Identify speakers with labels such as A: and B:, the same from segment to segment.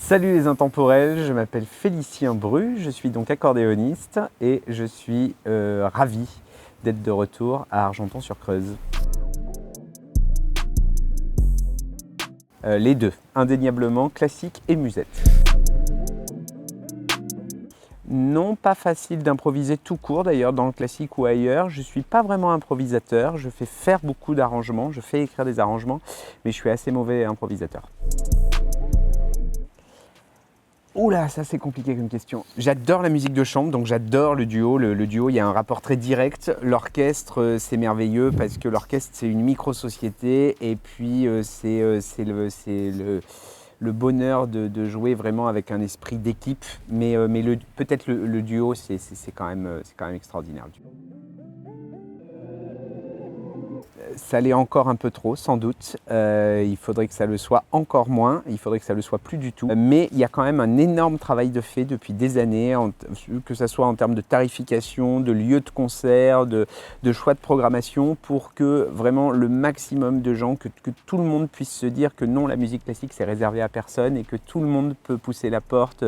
A: Salut les intemporels, je m'appelle Félicien Bru, je suis donc accordéoniste et je suis ravi d'être de retour à Argenton-sur-Creuse. Les deux, indéniablement classique et musette. Non, pas facile d'improviser tout court d'ailleurs dans le classique ou ailleurs. Je ne suis pas vraiment improvisateur, je fais faire beaucoup d'arrangements, je fais écrire des arrangements, mais je suis assez mauvais improvisateur. Oula, ça c'est compliqué comme question. J'adore la musique de chambre, donc j'adore le duo. Le duo, il y a un rapport très direct. L'orchestre, c'est merveilleux parce que l'orchestre, c'est une micro-société et puis c'est le bonheur de jouer vraiment avec un esprit d'équipe. Mais peut-être le duo, c'est quand même extraordinaire. Ça l'est encore un peu trop, sans doute. Il faudrait que ça le soit encore moins, il faudrait que ça le soit plus du tout. Mais il y a quand même un énorme travail de fait depuis des années, que ce soit en termes de tarification, de lieux de concert, de choix de programmation, pour que vraiment le maximum de gens, que tout le monde puisse se dire que non, la musique classique c'est réservé à personne et que tout le monde peut pousser la porte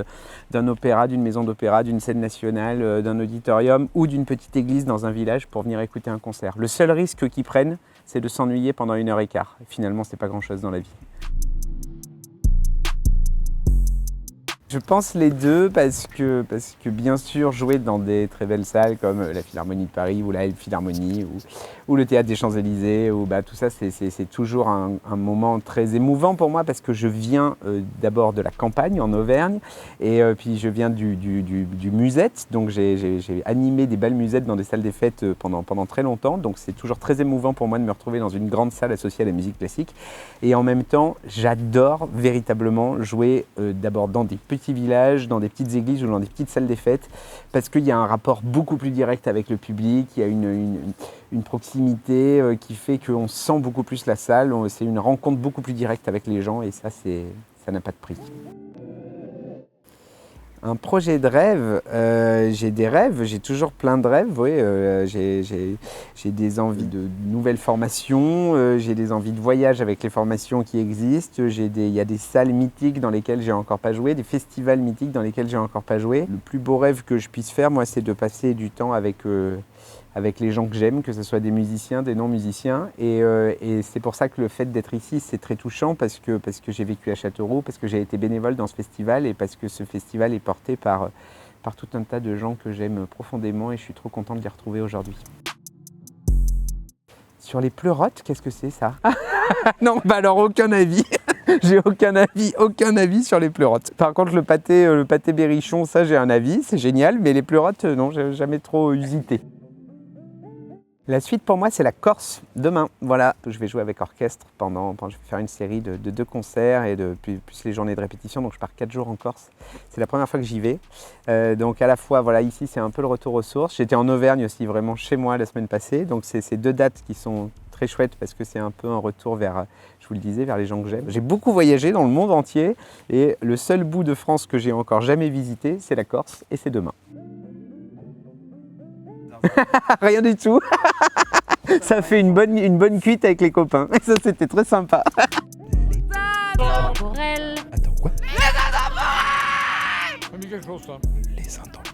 A: d'un opéra, d'une maison d'opéra, d'une scène nationale, d'un auditorium ou d'une petite église dans un village pour venir écouter un concert. Le seul risque qu'ils prennent, c'est de s'ennuyer pendant 1h15. Finalement, c'est pas grand-chose dans la vie. Je pense les deux parce que bien sûr jouer dans des très belles salles comme la Philharmonie de Paris ou la Philharmonie ou le Théâtre des Champs-Élysées, tout ça c'est toujours un moment très émouvant pour moi parce que je viens d'abord de la campagne en Auvergne et puis je viens du musette, donc j'ai animé des bals musettes dans des salles des fêtes pendant très longtemps, donc c'est toujours très émouvant pour moi de me retrouver dans une grande salle associée à la musique classique et en même temps j'adore véritablement jouer d'abord dans des petits villages, dans des petites églises ou dans des petites salles des fêtes parce qu'il y a un rapport beaucoup plus direct avec le public, il y a une proximité qui fait qu'on sent beaucoup plus la salle, c'est une rencontre beaucoup plus directe avec les gens et ça n'a pas de prix. Un projet de rêve, j'ai des rêves, j'ai toujours plein de rêves, oui, j'ai des envies de nouvelles formations, j'ai des envies de voyage avec les formations qui existent, il y a des salles mythiques dans lesquelles j'ai encore pas joué, des festivals mythiques dans lesquels j'ai encore pas joué. Le plus beau rêve que je puisse faire, moi, c'est de passer du temps avec les gens que j'aime, que ce soit des musiciens, des non-musiciens. Et c'est pour ça que le fait d'être ici, c'est très touchant parce que j'ai vécu à Châteauroux, parce que j'ai été bénévole dans ce festival et parce que ce festival est porté par tout un tas de gens que j'aime profondément et je suis trop content de les retrouver aujourd'hui. Sur les pleurotes, qu'est-ce que c'est ça? Non, bah alors aucun avis. J'ai aucun avis sur les pleurotes. Par contre, le pâté berrichon, ça j'ai un avis, c'est génial, mais les pleurotes, non, j'ai jamais trop usité. La suite pour moi, c'est la Corse, demain. Voilà, je vais jouer avec orchestre je vais faire une série de 2 concerts et plus les journées de répétition, donc je pars 4 jours en Corse. C'est la première fois que j'y vais. Donc à la fois, voilà, ici c'est un peu le retour aux sources. J'étais en Auvergne aussi, vraiment chez moi la semaine passée. Donc c'est ces 2 dates qui sont très chouettes parce que c'est un peu un retour vers, je vous le disais, vers les gens que j'aime. J'ai beaucoup voyagé dans le monde entier et le seul bout de France que j'ai encore jamais visité, c'est la Corse et c'est demain. Rien du tout. Ça fait une bonne cuite avec les copains. Et ça, c'était très sympa.
B: Les intemporels.
C: Attends, quoi?
B: Les intemporels.
C: Les intemporels.